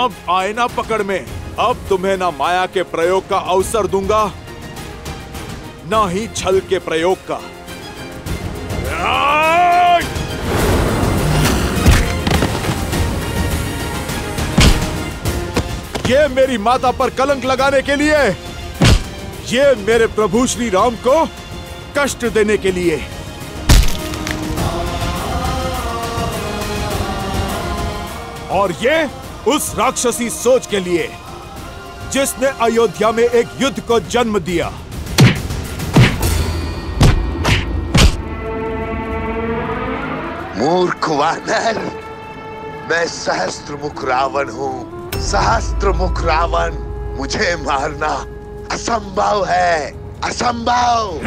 अब आए ना पकड़ में। अब तुम्हें ना माया के प्रयोग का अवसर दूंगा, ना ही छल के प्रयोग का। ये मेरी माता पर कलंक लगाने के लिए, ये मेरे प्रभु श्री राम को कष्ट देने के लिए। और ये उस राक्षसी सोच के लिए जिसने अयोध्या में एक युद्ध को जन्म दिया। मूर्ख वानर, मैं सहस्त्रमुख रावण हूँ। सहस्त्रमुख रावण, मुझे मारना असंभव है, असंभव।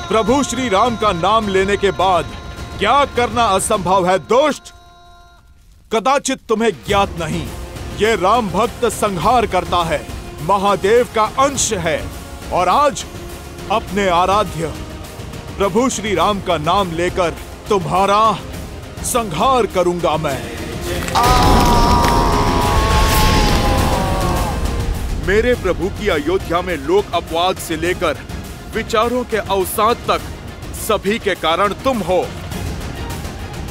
प्रभु श्री राम का नाम लेने के बाद क्या करना असंभव है दुष्ट? कदाचित तुम्हें ज्ञात नहीं, ये राम भक्त संहार करता है, महादेव का अंश है। और आज अपने आराध्य प्रभु श्री राम का नाम लेकर तुम्हारा संहार करूंगा मैं। मेरे प्रभु की अयोध्या में लोक अपवाद से लेकर विचारों के अवसाद तक सभी के कारण तुम हो।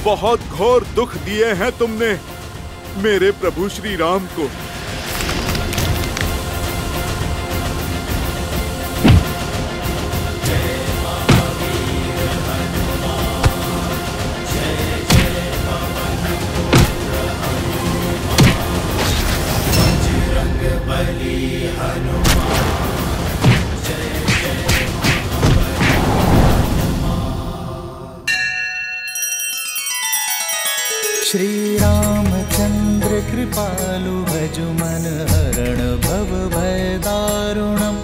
बहुत घोर दुख दिए हैं तुमने मेरे प्रभु श्री राम को। श्री रामचंद्र कृपालु भजु मन हरण भव भय दारुणम।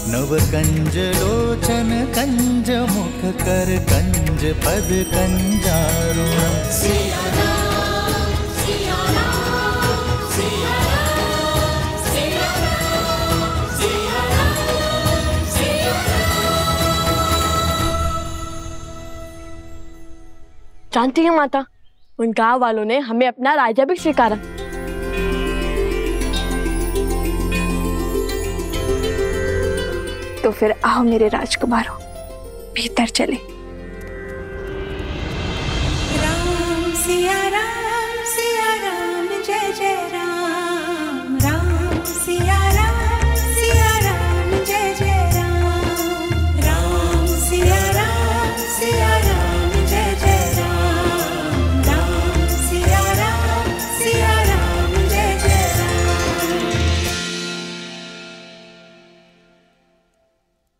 नव कंज लोचन कंज मुख कर कंज पद कंजारुणम। सिया राम, सिया राम, सिया राम, सिया राम, सिया राम, सिया राम। जानती है माता, उन गांव वालों ने हमें अपना राजा भी स्वीकारा। तो फिर आओ मेरे राजकुमारों, भीतर चले। राम सिया राम, सिया राम जय जय राम। राम सिया राम, सिया राम जय जय राम। राम सिया राम, सिया राम जय जय राम। राम सिया राम, सिया राम जय जय राम।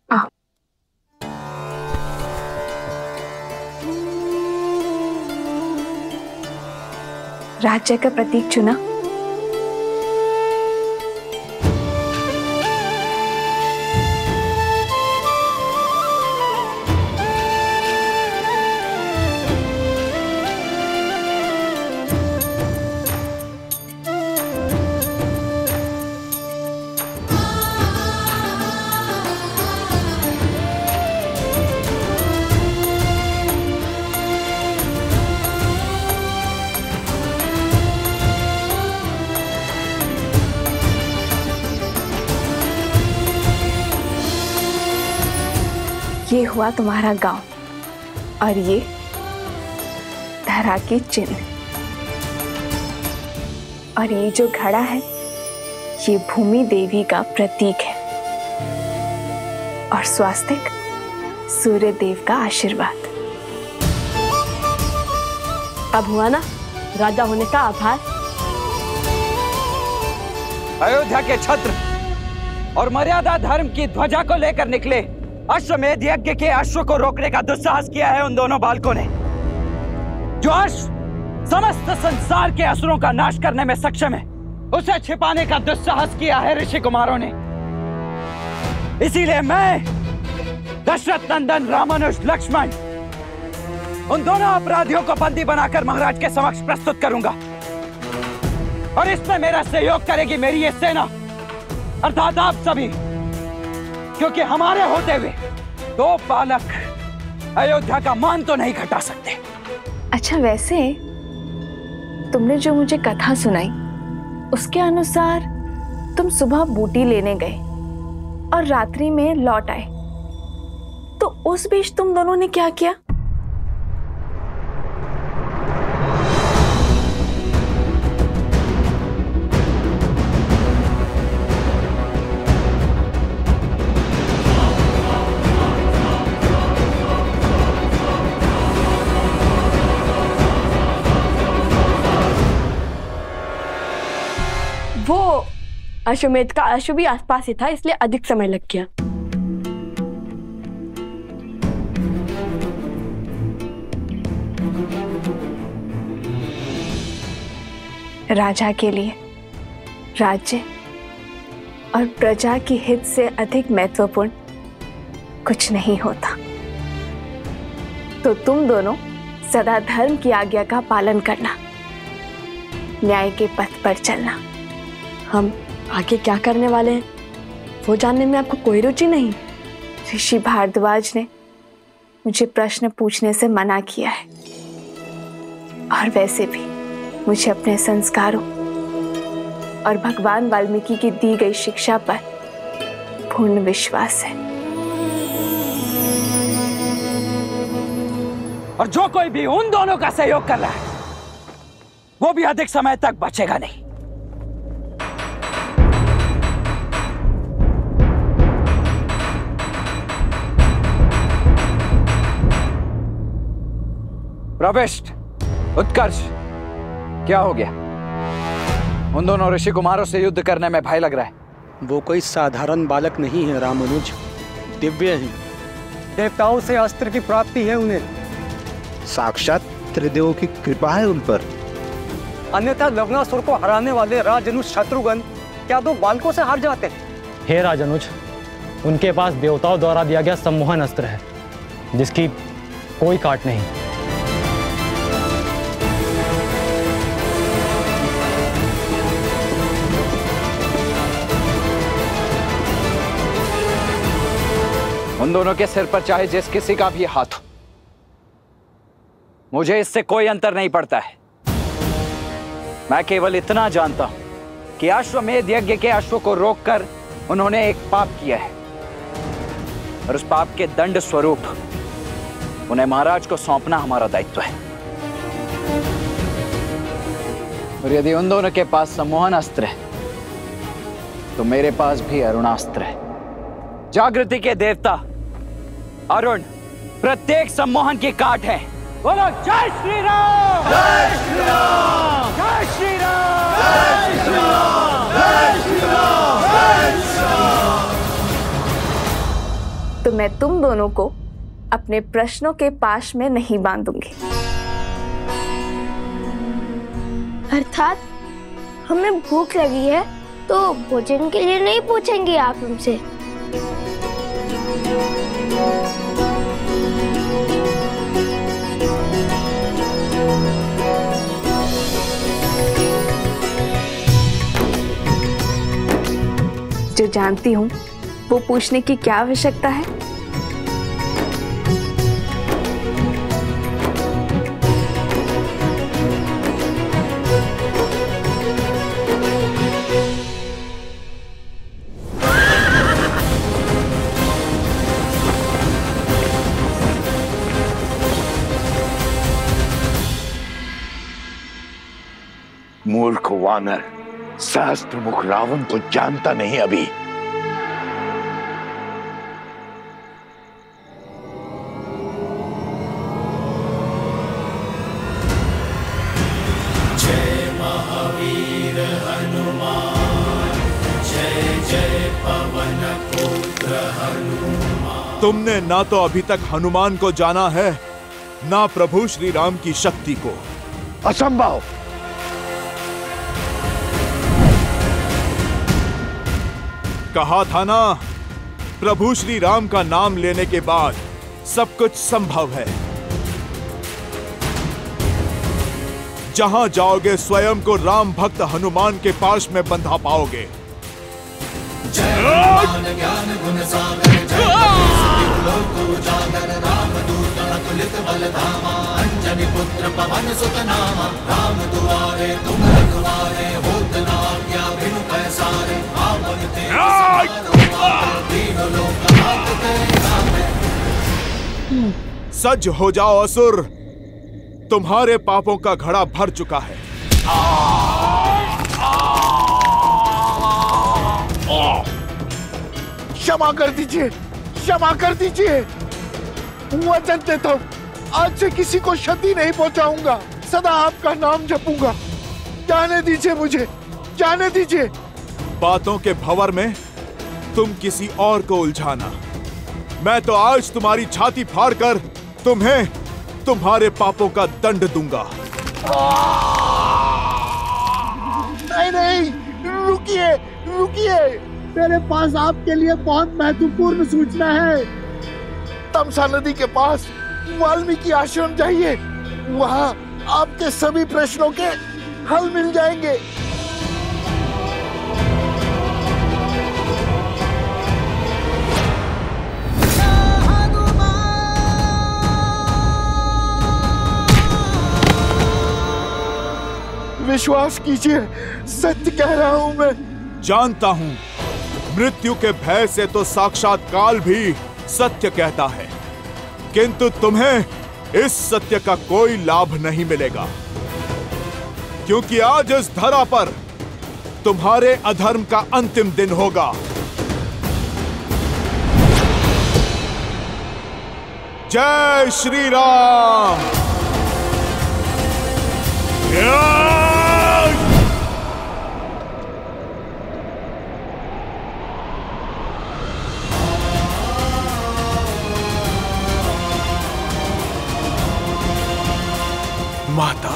आओ। राज्य का प्रतीक चुना। ये हुआ तुम्हारा गांव और ये धरा की चिन्ह। और ये जो घड़ा है ये भूमि देवी का प्रतीक है और स्वास्तिक सूर्य देव का आशीर्वाद। अब हुआ ना राजा होने का आभार। अयोध्या के छत्र और मर्यादा धर्म की ध्वजा को लेकर निकले अश्वमेध यज्ञ के अश्व को रोकने का दुस्साहस किया है उन दोनों बालकों ने। जो अश्व समस्त संसार के असुरों का नाश करने में सक्षम है, उसे छिपाने का दुस्साहस किया है ऋषि कुमारों ने। इसीलिए मैं दशरथ नंदन रामानुज लक्ष्मण उन दोनों अपराधियों को बंदी बनाकर महाराज के समक्ष प्रस्तुत करूंगा। और इसमें मेरा सहयोग करेगी मेरी ये सेना अर्थात आप सभी, क्योंकि हमारे होते हुए दो बालक अयोध्या का मान तो नहीं घटा सकते। अच्छा, वैसे तुमने जो मुझे कथा सुनाई उसके अनुसार तुम सुबह बूटी लेने गए और रात्रि में लौट आए, तो उस बीच तुम दोनों ने क्या किया? वो अश्वमेध का अश्व भी आसपास ही था, इसलिए अधिक समय लग गया। राजा के लिए राज्य और प्रजा की हित से अधिक महत्वपूर्ण कुछ नहीं होता। तो तुम दोनों सदा धर्म की आज्ञा का पालन करना, न्याय के पथ पर चलना। हम आगे क्या करने वाले हैं वो जानने में आपको कोई रुचि नहीं? ऋषि भारद्वाज ने मुझे प्रश्न पूछने से मना किया है, और वैसे भी मुझे अपने संस्कारों और भगवान वाल्मीकि की दी गई शिक्षा पर पूर्ण विश्वास है। और जो कोई भी उन दोनों का सहयोग कर रहा है वो भी अधिक समय तक बचेगा नहीं। प्रविष्ट, उत्कर्ष, क्या हो गया? उन दोनों ऋषि कुमारों से युद्ध करने में भय लग रहा है। वो कोई साधारण बालक नहीं है रामानुज, दिव्य है। देवताओं से अस्त्र की प्राप्ति है उन्हें। साक्षात त्रिदेवों की कृपा है उन पर। अन्यथा लवणासुर को हराने वाले राजनुज शत्रुघ्न क्या दो बालकों से हार जाते? हे राजनुज, उनके पास देवताओं द्वारा दिया गया सम्मोहन अस्त्र है जिसकी कोई काट नहीं। उन दोनों के सिर पर चाहे जिस किसी का भी हाथ हो, मुझे इससे कोई अंतर नहीं पड़ता है। मैं केवल इतना जानता हूं कि अश्वमेध यज्ञ के अश्व को रोककर उन्होंने एक पाप किया है, और उस पाप के दंड स्वरूप उन्हें महाराज को सौंपना हमारा दायित्व है। और यदि उन दोनों के पास सम्मोहन अस्त्र है तो मेरे पास भी अरुणास्त्र है। जागृति के देवता अरुण प्रत्येक सम्मोहन की काट है। बोलो जय श्री राम! जय श्री राम! जय श्री राम! जय श्री राम! जय श्री राम! जय श्री राम! तो मैं तुम दोनों को अपने प्रश्नों के पाश में नहीं बांधूंगी। अर्थात हमें भूख लगी है तो भोजन के लिए नहीं पूछेंगे आप हमसे? जो जानती हूँ वो पूछने की क्या आवश्यकता है? मूर्ख वानर, सहस्त्रमुख रावण को जानता नहीं अभी। जय महावीर हनुमान, जय जय पवन पुत्र हनुमान। तुमने ना तो अभी तक हनुमान को जाना है, ना प्रभु श्री राम की शक्ति को। असंभव! कहा था ना, प्रभु श्री राम का नाम लेने के बाद सब कुछ संभव है। जहां जाओगे स्वयं को राम भक्त हनुमान के पास में बंधा पाओगे। जय हनुमान ज्ञान गुण सागर, जय लोक उजागर, रामदूत प्रफुल्लित बलधामा, अंजनी पुत्र पवन सुत नामा, राम दुआरे तुम रखवारे, होत न आज्ञा बिनु पैसारे, आपन तेज समारो, तीनों लोक हाथ तेरे नामे। सज हो जाओ असुर, तुम्हारे पापों का घड़ा भर चुका है। क्षमा कर दीजिए, क्षमा कर दीजिए। वचन देता हूं, आज से किसी को क्षति नहीं पहुंचाऊंगा, सदा आपका नाम जपूंगा। जाने दीजिए मुझे, जाने दीजिए। बातों के भंवर में तुम किसी और को उलझाना। मैं तो आज तुम्हारी छाती फाड़कर तुम्हें तुम्हारे पापों का दंड दूंगा। नहीं नहीं, रुकिए रुकिए, मेरे पास आपके लिए बहुत महत्वपूर्ण सूचना है। तमसा नदी के पास वाल्मीकि आश्रम जाइए, वहां आपके सभी प्रश्नों के हल मिल जाएंगे। विश्वास कीजिए, सत्य कह रहा हूं मैं। जानता हूं, मृत्यु के भय से तो साक्षात काल भी सत्य कहता है, किंतु तुम्हें इस सत्य का कोई लाभ नहीं मिलेगा, क्योंकि आज इस धरा पर तुम्हारे अधर्म का अंतिम दिन होगा। जय श्री राम। माता,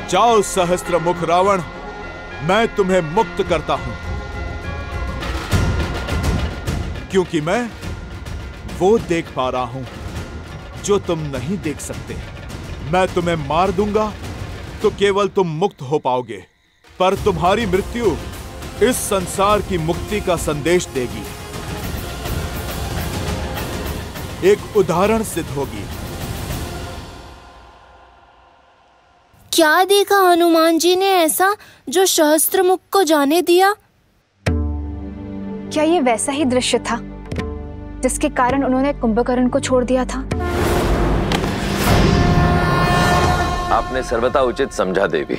जाओ सहस्त्र मुख रावण, मैं तुम्हें मुक्त करता हूं, क्योंकि मैं वो देख पा रहा हूं जो तुम नहीं देख सकते। मैं तुम्हें मार दूंगा तो केवल तुम मुक्त हो पाओगे, पर तुम्हारी मृत्यु इस संसार की मुक्ति का संदेश देगी, एक उदाहरण सिद्ध होगी। क्या देखा हनुमान जी ने ऐसा जो सहस्त्रमुख को जाने दिया? क्या ये वैसा ही दृश्य था जिसके कारण उन्होंने कुंभकर्ण को छोड़ दिया था? आपने सर्वथा उचित समझा देवी।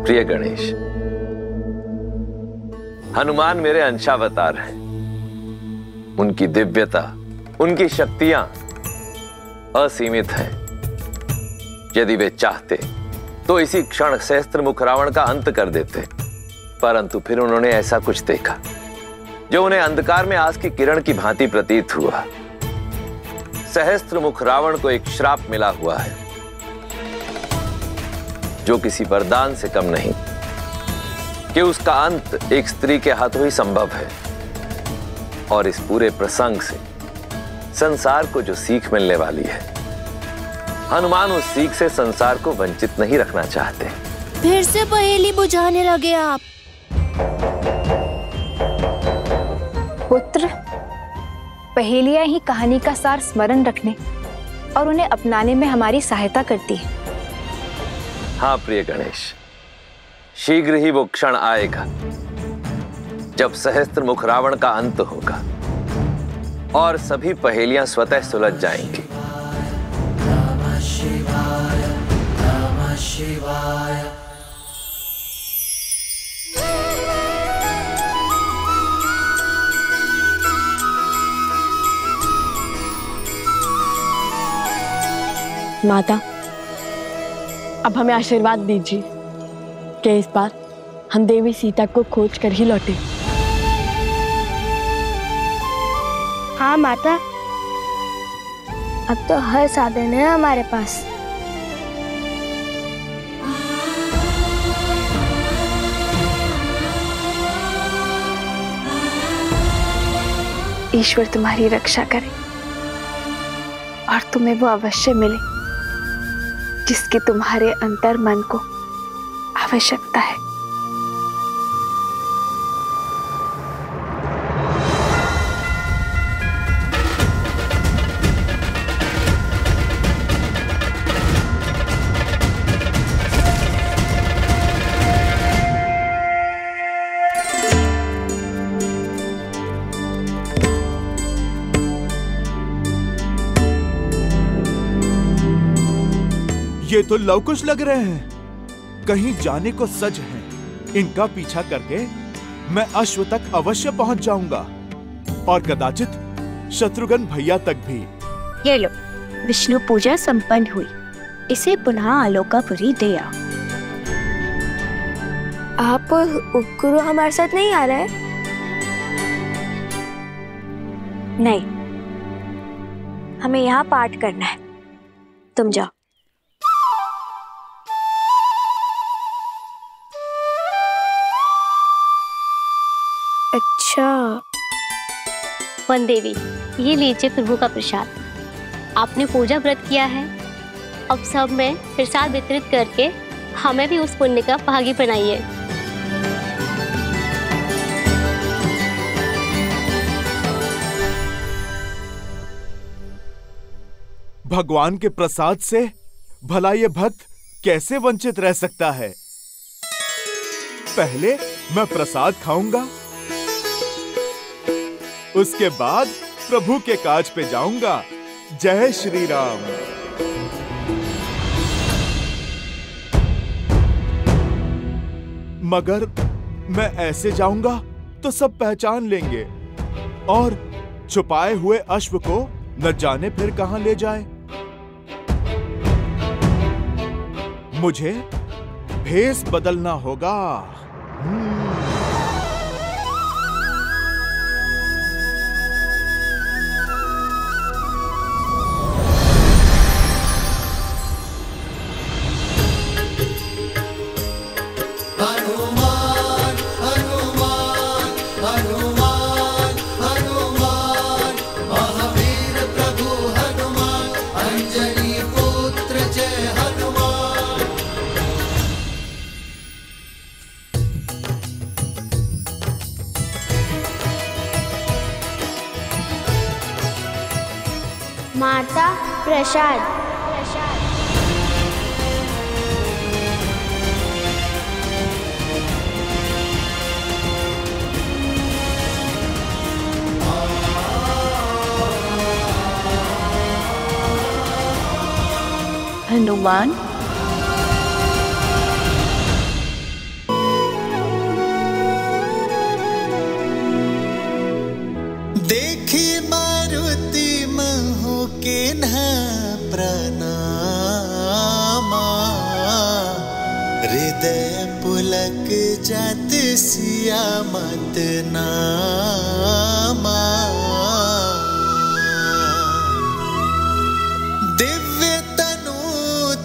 प्रिय गणेश, हनुमान मेरे अंशावतार हैं। उनकी दिव्यता, उनकी शक्तियां असीमित हैं। यदि वे चाहते तो इसी क्षण सहस्त्रमुख रावण का अंत कर देते, परंतु फिर उन्होंने ऐसा कुछ देखा जो उन्हें अंधकार में आस की किरण की भांति प्रतीत हुआ। सहस्त्रमुख रावण को एक श्राप मिला हुआ है जो किसी वरदान से कम नहीं, कि उसका अंत एक स्त्री के हाथों ही संभव है। और इस पूरे प्रसंग से संसार को जो सीख मिलने वाली है, हनुमान उस सीख से संसार को वंचित नहीं रखना चाहते। फिर से पहेली बुझाने लगे आप। पुत्र, पहेलियां ही कहानी का सार स्मरण रखने और उन्हें अपनाने में हमारी सहायता करती है। हाँ प्रिय गणेश, शीघ्र ही वो क्षण आएगा जब सहस्त्रमुख रावण का अंत होगा और सभी पहेलियां स्वतः सुलझ जाएंगी। नमः शिवाय, नमः शिवाय। माता, अब हमें आशीर्वाद दीजिए कि इस बार हम देवी सीता को खोज कर ही लौटे। हाँ माता, अब तो हर साधन है हमारे पास। ईश्वर तुम्हारी रक्षा करे और तुम्हें वो अवश्य मिले जिसकी तुम्हारे अंतर मन को आवश्यकता है। ये तो लवकुश लग रहे हैं, कहीं जाने को सज हैं। इनका पीछा करके मैं अश्व तक अवश्य पहुंच जाऊंगा और कदाचित शत्रुघ्न भैया तक भी। ये लो, विष्णु पूजा संपन्न हुई। इसे पुनः आलोकापुरी दे आओ। आप गुरु हमारे साथ नहीं आ रहा है? नहीं, हमें यहाँ पाठ करना है। तुम जाओ। अच्छा। वन देवी, ये लीजिए प्रभु का प्रसाद। आपने पूजा व्रत किया है, अब सब में प्रसाद वितरित करके हमें भी उस पुण्य का भागी बनाइए। भगवान के प्रसाद से भला ये भक्त कैसे वंचित रह सकता है? पहले मैं प्रसाद खाऊंगा, उसके बाद प्रभु के काज पे जाऊंगा। जय श्री राम। मगर मैं ऐसे जाऊंगा तो सब पहचान लेंगे और छुपाए हुए अश्व को न जाने फिर कहां ले जाए। मुझे भेष बदलना होगा। माता प्रसाद। हनुमान, देखी मारुति महु के न प्रणामा, हृदय पुलक जात सिया मत नामा। दिव्य तनु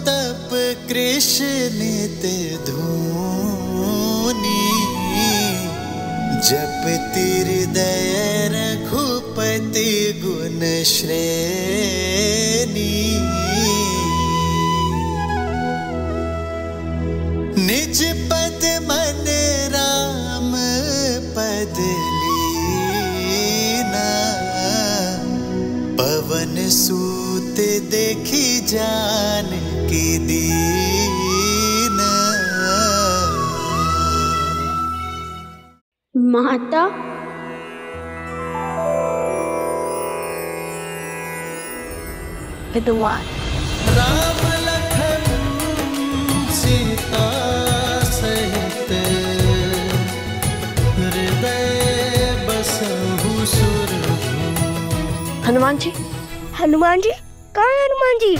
तप कृष्ण धूनी, जप हृदय रघुपति गुण श्रेणी। निज पद मन राम पद लीना, पवन सूत देखी जान की दीना। माता हनुमान, राम लखन सीता सहित, हृदय बसहु सुरभूमि। हनुमान जी, हनुमान जी, कहाँ है हनुमान जी?